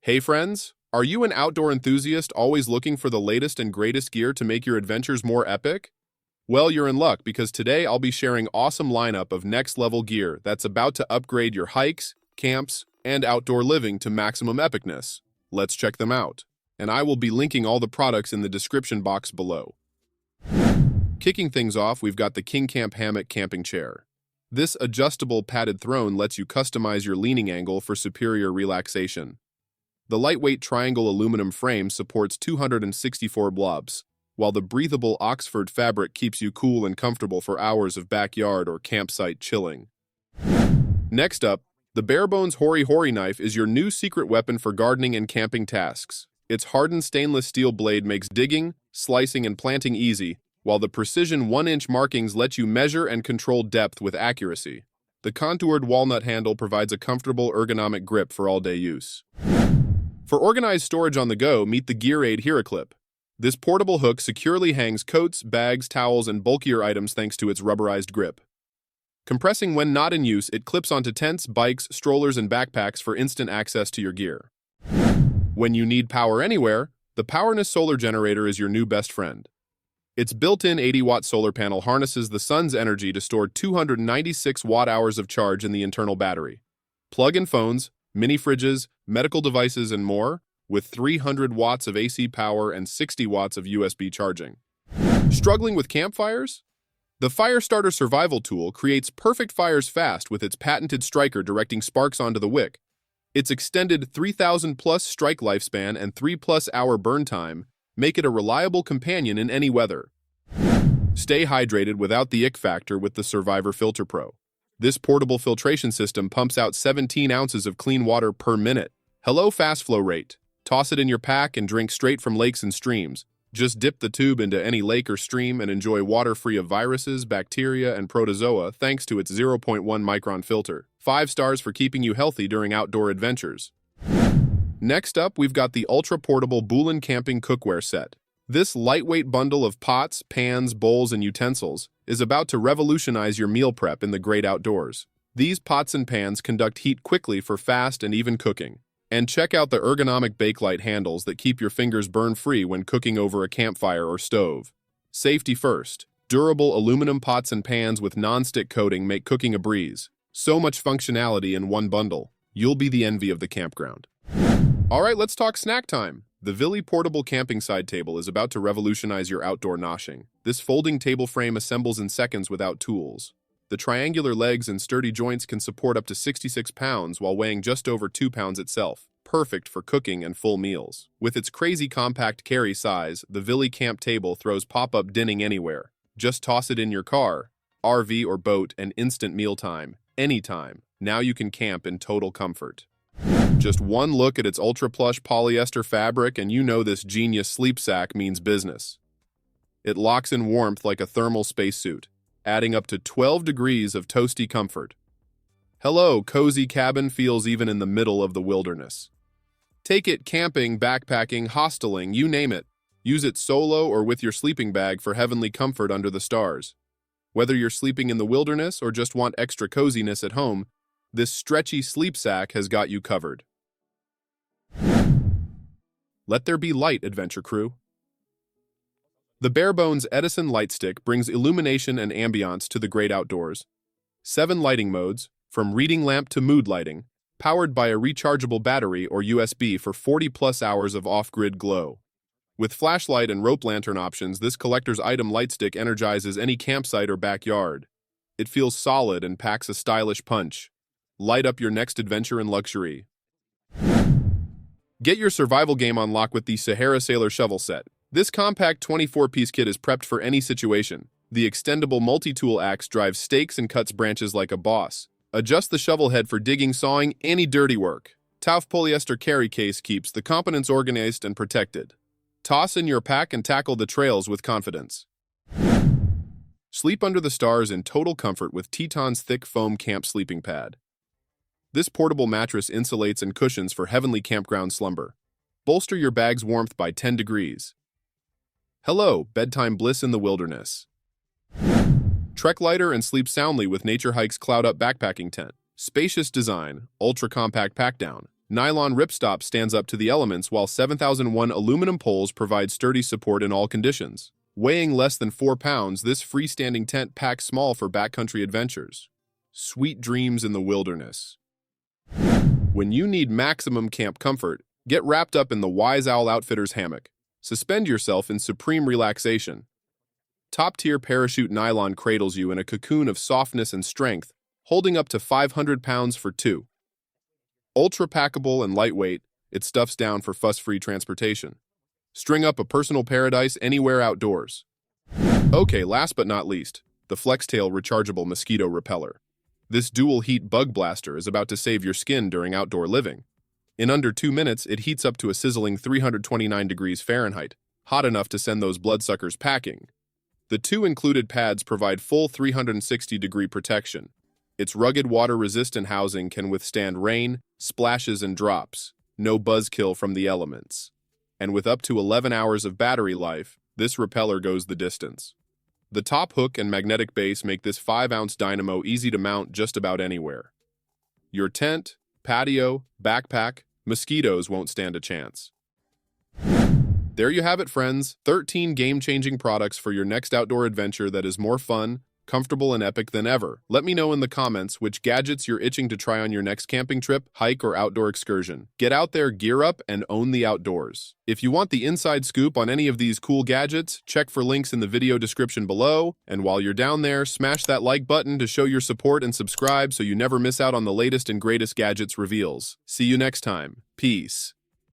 Hey friends, are you an outdoor enthusiast always looking for the latest and greatest gear to make your adventures more epic? Well, you're in luck because today I'll be sharing awesome lineup of next-level gear that's about to upgrade your hikes, camps, and outdoor living to maximum epicness. Let's check them out. And I will be linking all the products in the description box below. Kicking things off, we've got the KingCamp Hammock camping chair. This adjustable padded throne lets you customize your leaning angle for superior relaxation. The lightweight triangle aluminum frame supports 264 blobs, while the breathable Oxford fabric keeps you cool and comfortable for hours of backyard or campsite chilling. Next up, the Barebones Hori Hori knife is your new secret weapon for gardening and camping tasks. Its hardened stainless steel blade makes digging, slicing, and planting easy, while the precision 1-inch markings let you measure and control depth with accuracy. The contoured walnut handle provides a comfortable ergonomic grip for all-day use. For organized storage on the go, meet the Gear Aid HeroClip. This portable hook securely hangs coats, bags, towels, and bulkier items thanks to its rubberized grip. Compressing when not in use, it clips onto tents, bikes, strollers, and backpacks for instant access to your gear. When you need power anywhere, the Powerness solar generator is your new best friend. Its built-in 80-watt solar panel harnesses the sun's energy to store 296 watt-hours of charge in the internal battery. Plug in phones, mini fridges, medical devices, and more, with 300 watts of AC power and 60 watts of USB charging. Struggling with campfires? The Firestarter Survival Tool creates perfect fires fast with its patented striker directing sparks onto the wick. Its extended 3,000-plus strike lifespan and 3+ hour burn time make it a reliable companion in any weather. Stay hydrated without the ick factor with the Survivor Filter Pro. This portable filtration system pumps out 17 ounces of clean water per minute. Hello fast flow rate. Toss it in your pack and drink straight from lakes and streams. Just dip the tube into any lake or stream and enjoy water free of viruses, bacteria, and protozoa thanks to its 0.1 micron filter. 5 stars for keeping you healthy during outdoor adventures. Next up, we've got the ultra-portable Bullen Camping Cookware Set. This lightweight bundle of pots, pans, bowls, and utensils is about to revolutionize your meal prep in the great outdoors. These pots and pans conduct heat quickly for fast and even cooking. And check out the ergonomic bakelite handles that keep your fingers burn-free when cooking over a campfire or stove. Safety first. Durable aluminum pots and pans with non-stick coating make cooking a breeze. So much functionality in one bundle. You'll be the envy of the campground. All right, let's talk snack time. The VILLEY portable camping side table is about to revolutionize your outdoor noshing. This folding table frame assembles in seconds without tools. The triangular legs and sturdy joints can support up to 66 pounds while weighing just over 2 pounds itself. Perfect for cooking and full meals. With its crazy compact carry size, the VILLEY camp table throws pop-up dining anywhere. Just toss it in your car, RV, or boat and instant mealtime, anytime. Now you can camp in total comfort. Just one look at its ultra-plush polyester fabric and you know this genius sleep sack means business. It locks in warmth like a thermal spacesuit, adding up to 12 degrees of toasty comfort. Hello, cozy cabin feels even in the middle of the wilderness. Take it camping, backpacking, hosteling, you name it. Use it solo or with your sleeping bag for heavenly comfort under the stars. Whether you're sleeping in the wilderness or just want extra coziness at home, this stretchy sleep sack has got you covered. Let there be light, adventure crew. The Barebones Edison light stick brings illumination and ambiance to the great outdoors. 7 lighting modes, from reading lamp to mood lighting, powered by a rechargeable battery or USB for 40+ hours of off-grid glow. With flashlight and rope lantern options, this collector's item light stick energizes any campsite or backyard. It feels solid and packs a stylish punch. Light up your next adventure in luxury. Get your survival game on lock with the Sahara Sailor Shovel Set. This compact 24-piece kit is prepped for any situation. The extendable multi-tool axe drives stakes and cuts branches like a boss. Adjust the shovel head for digging, sawing, any dirty work. Tauf polyester carry case keeps the components organized and protected. Toss in your pack and tackle the trails with confidence. Sleep under the stars in total comfort with Teton's thick foam camp sleeping pad. This portable mattress insulates and cushions for heavenly campground slumber. Bolster your bag's warmth by 10 degrees. Hello, bedtime bliss in the wilderness. Trek lighter and sleep soundly with Naturehike's Cloud Up backpacking tent. Spacious design, ultra-compact pack down. Nylon ripstop stands up to the elements, while 7001 aluminum poles provide sturdy support in all conditions. Weighing less than 4 pounds, this freestanding tent packs small for backcountry adventures. Sweet dreams in the wilderness. When you need maximum camp comfort, get wrapped up in the Wise Owl Outfitters hammock. Suspend yourself in supreme relaxation. Top-tier parachute nylon cradles you in a cocoon of softness and strength, holding up to 500 pounds for two. Ultra-packable and lightweight, it stuffs down for fuss-free transportation. String up a personal paradise anywhere outdoors. Okay, last but not least, the FLEXTAIL rechargeable mosquito repeller. This dual heat bug blaster is about to save your skin during outdoor living. In under 2 minutes, it heats up to a sizzling 329 degrees Fahrenheit, hot enough to send those bloodsuckers packing. The 2 included pads provide full 360-degree protection. Its rugged water-resistant housing can withstand rain, splashes, and drops. No buzzkill from the elements. And with up to 11 hours of battery life, this repeller goes the distance. The top hook and magnetic base make this 5-ounce dynamo easy to mount just about anywhere. Your tent, patio, backpack, mosquitoes won't stand a chance. There you have it, friends. 13 game-changing products for your next outdoor adventure that is more fun, comfortable, and epic than ever. Let me know in the comments which gadgets you're itching to try on your next camping trip, hike, or outdoor excursion. Get out there, gear up, and own the outdoors. If you want the inside scoop on any of these cool gadgets, check for links in the video description below. And while you're down there, smash that like button to show your support and subscribe so you never miss out on the latest and greatest gadgets reveals. See you next time. Peace.